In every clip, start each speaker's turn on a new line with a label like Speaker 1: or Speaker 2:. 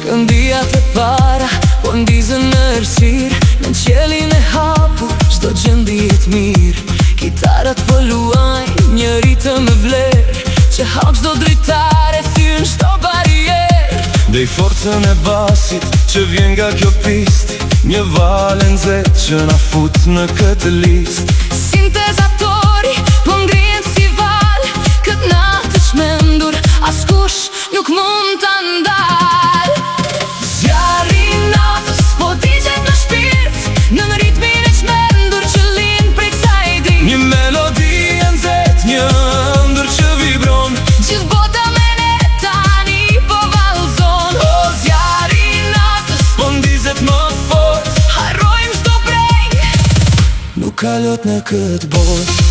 Speaker 1: Shkëndia të para, po ndizën në rësir. Në qelin e hapur, shdo gjëndit mirë. Kitarat po luajnë, një ritëm e vlerë, që hap shdo dritare, thyrën shto barierë.
Speaker 2: Dej forcën e basit, që vjen nga kjo pist, një valen zet që na fut në këtë list.
Speaker 1: Sintezatori, po ngrihen si val, këtë natë të shmendur, askush nuk mund të ndal. Zjarri natës, po digjet në shpirt, në ritmin e shmendur që lind prej kësaj drit.
Speaker 2: Një melodi e nxet, një ëndër që vibron,
Speaker 1: gjithë bota me ne tani po vallëzon.
Speaker 2: O zjarri natës, po ndizet më fort,
Speaker 1: Harrojmë shto breng,
Speaker 2: nuk kalot në këtë botë.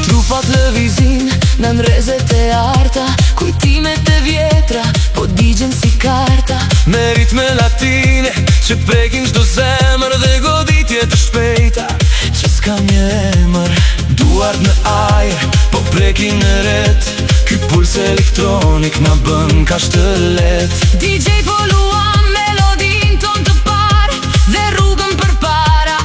Speaker 1: Trupat lëvizin në nrezet e arta, kujtimet e vjetra po digjen si karta.
Speaker 2: Me ritme latine që prekin çdo zemër dhe goditje të shpejta, që s'ka një emër. Duart në ajër, po prekin në ret, ky puls elektronik na bën kaq të let.
Speaker 1: DJ po luan melodin ton të parë, dhe rrugën përpara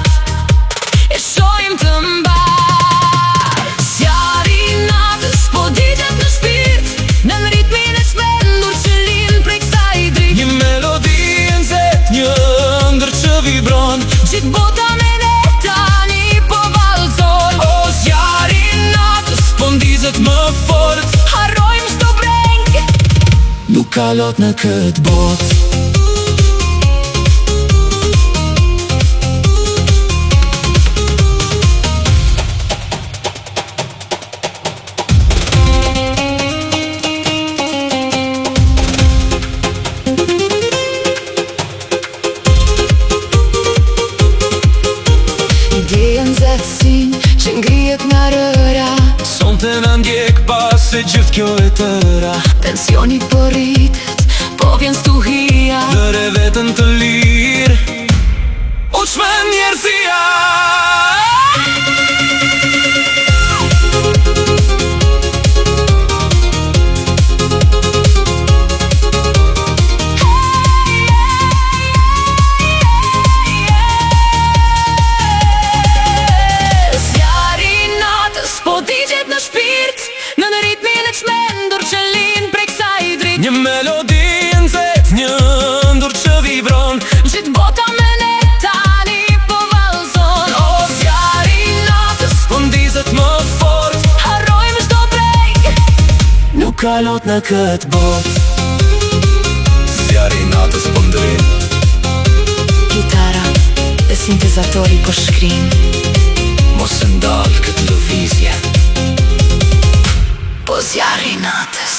Speaker 1: e shohim të mbar. Zjarri natës, po digjet në shpirt, në ritmin e shmendur që lind prej kësaj drit.
Speaker 2: Një melodi e nxet, një ëndër që vibron,
Speaker 1: Gjithë bota me ne tani po vallëzon.
Speaker 2: o zjarri natës, po ndizet më fort,
Speaker 1: Harrojmë shto breng,
Speaker 2: nuk kalot në këtë botë.
Speaker 1: ideja nxehtësin që ngrihet nga rëra,
Speaker 2: Sonte na ndjek pas se gjithë kjo e tëra,
Speaker 1: tensioni po rritet, po vjen stuhia.
Speaker 2: lëre vetën të lirë, u çmen njerëzia.
Speaker 1: Zjarri natës, po digjet në shpirt, në ritmin e shmendur që lind prej kësaj drit.
Speaker 2: Një melodi e nxet, një ëndër që vibron,
Speaker 1: Gjithë bota me ne tani po vallëzon.
Speaker 2: o zjarri natës, po ndizet më fort,
Speaker 1: Harrojmë shto breng,
Speaker 2: nuk kalot në këtë botë. Zjarri natës po ndrin,
Speaker 1: Kitara dhe sintezatori po shkrin,
Speaker 2: mos e ndal këtë lëvizje.
Speaker 1: po zjarri natës.